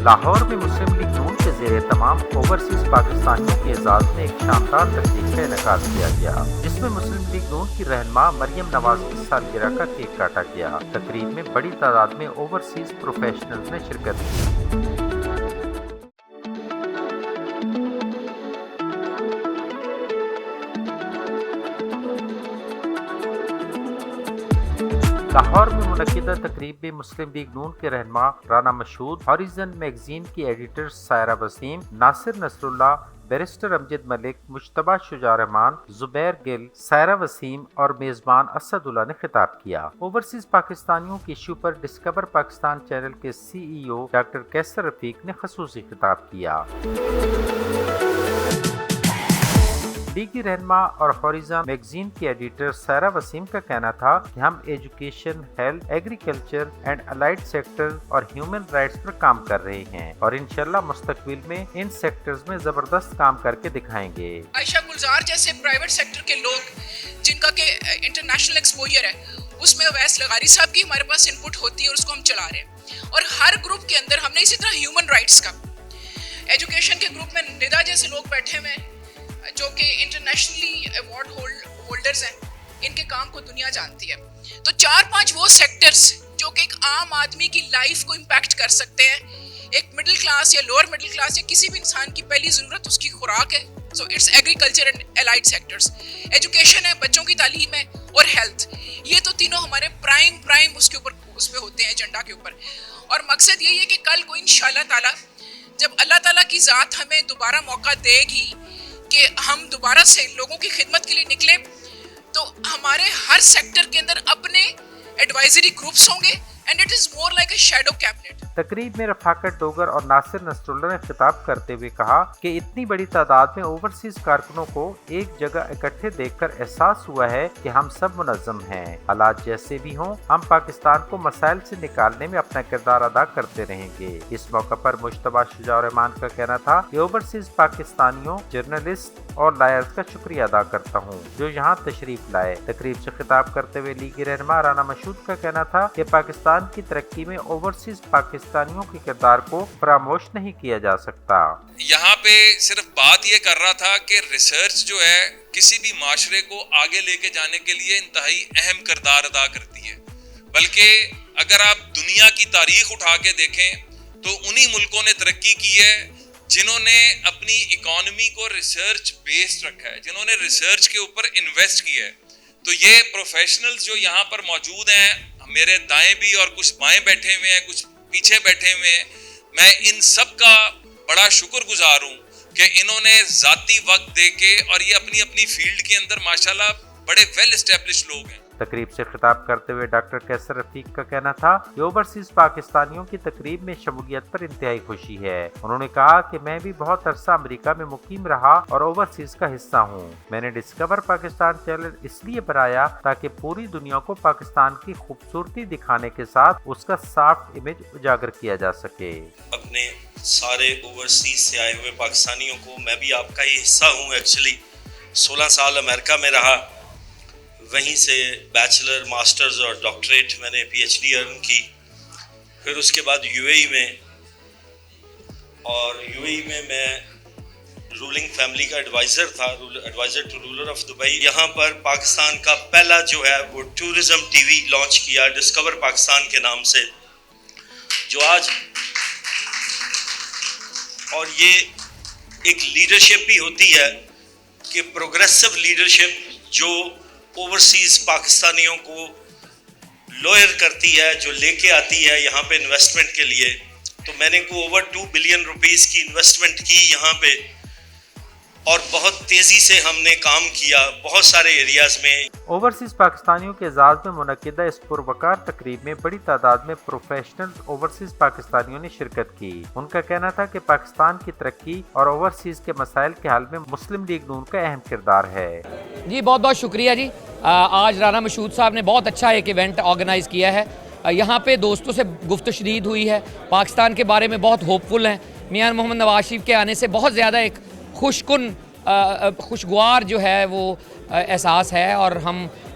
لاہور میں مسلم لیگ نون کے زیر تمام اوورسیز پاکستانیوں کے اعزاز میں ایک شاندار تقریب کا انعقاد کیا گیا، جس میں مسلم لیگ نون کی رہنما مریم نواز کی سالگرہ کا کیک کاٹا گیا۔ تقریب میں بڑی تعداد میں اوورسیز پروفیشنلز نے شرکت کی۔ لاہور میں منعقدہ تقریب میں مسلم لیگ نون کے رہنما رانا مشہود، ہاریزن میگزین کی ایڈیٹر سائرہ وسیم، ناصر نصر اللہ، بیرسٹر امجد ملک، مجتبیٰ شجاع رحمان، زبیر گل، سائرہ وسیم اور میزبان اسد اللہ نے خطاب کیا۔ اوورسیز پاکستانیوں کے ایشو پر ڈسکور پاکستان چینل کے CEO ڈاکٹر کیسر رفیق نے خصوصی خطاب کیا۔ لیگی رہنما اور ہاریزن میگزین کی ایڈیٹر سائرہ وسیم کا کہنا تھا کہ ہم education, health, agriculture and allied sector اور ہیومن رائٹس پر کام کر رہے ہیں اور انشاءاللہ مستقبل میں ان سیکٹرز میں زبردست کام کر کے دکھائیں گے۔ عائشہ گلزار جیسے پرائیویٹ سیکٹر کے لوگ جن کا کہ انٹرنیشنل ایکسپوجر ہے، اس میں اویس لغاری صاحب کی ہمارے پاس انپٹ ہوتی ہے اور اس کو ہم چلا رہے ہیں، اور ہر گروپ کے اندر ہم نے اسی طرح ہیومن رائٹس کا، ایجوکیشن کے گروپ میں ندا جیسے لوگ بیٹھے ہوئے ہیں جو کہ انٹرنیشنلی ایوارڈ ہولڈرز ہیں، ان کے کام کو دنیا جانتی ہے۔ تو 4-5 وہ سیکٹرز جو کہ ایک عام آدمی کی لائف کو امپیکٹ کر سکتے ہیں، ایک مڈل کلاس یا لوور مڈل کلاس یا کسی بھی انسان کی پہلی ضرورت اس کی خوراک ہے، so it's agriculture and allied sectors, education ہے، بچوں کی تعلیم ہے اور ہیلتھ، یہ تو تینوں ہمارے پرائم اس کے اوپر اس پہ ہوتے ہیں ایجنڈا کے اوپر۔ اور مقصد یہی ہے کہ کل کو انشاءاللہ تعالی جب اللہ تعالیٰ کی ذات ہمیں دوبارہ موقع دے گی کہ ہم دوبارہ سے لوگوں کی خدمت کے لیے نکلیں، تو ہمارے ہر سیکٹر کے اندر اپنے ایڈوائزری گروپس ہوں گے and it is more like a shadow cabinet. تقریب میں رفاقت ڈوگر اور ناصر نصر اللہ نے خطاب کرتے ہوئے کہا کہ اتنی بڑی تعداد میں اوورسیز کارکنوں کو ایک جگہ اکٹھے دیکھ کر احساس ہوا ہے کہ ہم سب منظم ہیں، حالات جیسے بھی ہوں ہم پاکستان کو مسائل سے نکالنے میں اپنا کردار ادا کرتے رہیں گے۔ اس موقع پر مجتبیٰ شجاع رحمان کا کہنا تھا کہ اوورسیز پاکستانیوں، جرنلسٹ اور لائرز کا شکریہ ادا کرتا ہوں جو یہاں تشریف لائے۔ تقریب سے خطاب کرتے ہوئے لیگی رہنما رانا مشہود کا کہنا تھا کہ پاکستان کی ترقی میں اوورسیز پاکستانیوں کے کردار کو فراموش نہیں کیا جا سکتا۔ یہاں پہ صرف بات یہ کر رہا تھا کہ ریسرچ جو ہے کسی بھی معاشرے کو آگے لے کے جانے کے لیے انتہائی اہم کردار ادا کرتی ہے، بلکہ اگر آپ دنیا کی تاریخ اٹھا کے دیکھیں تو انہی ملکوں نے ترقی کی ہے جنہوں نے اپنی اکانومی کو ریسرچ بیسڈ رکھا ہے، جنہوں نے ریسرچ کے اوپر انویسٹ کیا ہے۔ تو یہ پروفیشنلز جو یہاں پر موجود ہیں، میرے دائیں بھی اور کچھ بائیں بیٹھے ہوئے ہیں، کچھ پیچھے بیٹھے ہوئے ہیں، میں ان سب کا بڑا شکر گزار ہوں کہ انہوں نے ذاتی وقت دے کے، اور یہ اپنی اپنی فیلڈ کے اندر ماشاءاللہ بڑے ویل اسٹیبلش لوگ ہیں۔ تقریب سے خطاب کرتے ہوئے ڈاکٹر کیسر رفیق کا کہنا تھا کہ اوورسیز پاکستانیوں کی تقریب میں شمولیت پر انتہائی خوشی ہے۔ انہوں نے کہا کہ میں بھی بہت عرصہ امریکہ میں مقیم رہا اور اوورسیز کا حصہ ہوں۔ میں نے ڈسکور پاکستان چینل اس لیے بنایا تاکہ پوری دنیا کو پاکستان کی خوبصورتی دکھانے کے ساتھ اس کا سافٹ امیج اجاگر کیا جا سکے۔ اپنے سارے اوورسیز سے آئے ہوئے پاکستانیوں کو، میں بھی آپ کا ہی حصہ ہوں، ایکچولی 16 سال امریکہ میں رہا، وہیں سے بیچلر، ماسٹرز اور ڈاکٹریٹ میں نے PhD ارن کی، پھر اس کے بعد UAE میں، اور UAE میں میں رولنگ فیملی کا ایڈوائزر تھا، adviser to ruler of Dubai. یہاں پر پاکستان کا پہلا جو ہے وہ ٹورزم TV لانچ کیا ڈسکور پاکستان کے نام سے، جو آج، اور یہ ایک لیڈرشپ بھی ہوتی ہے کہ پروگریسو لیڈرشپ جو اوورسیز پاکستانیوں کو لوئر کرتی ہے، جو لے کے آتی ہے یہاں پہ انویسٹمنٹ کے لیے۔ تو میں نے اوور 2 بلین روپیز کی انویسٹمنٹ کی یہاں پہ، اور بہت تیزی سے ہم نے کام کیا بہت سارے ایریاز میں۔ اوورسیز پاکستانیوں کے اعزاز میں منعقدہ اس پروقار تقریب میں بڑی تعداد میں پروفیشنل اوورسیز پاکستانیوں نے شرکت کی۔ ان کا کہنا تھا کہ پاکستان کی ترقی اور اوورسیز کے مسائل کے حل میں مسلم لیگ نون کا اہم کردار ہے۔ جی بہت بہت شکریہ جی۔ آج رانا مشہود صاحب نے بہت اچھا ایک ایونٹ آرگنائز کیا ہے، یہاں پہ دوستوں سے گفت و شنید ہوئی ہے، پاکستان کے بارے میں بہت ہوپ فل ہیں۔ میاں محمد نواز شریف کے آنے سے بہت زیادہ ایک خوشگوار جو ہے وہ احساس ہے، اور ہم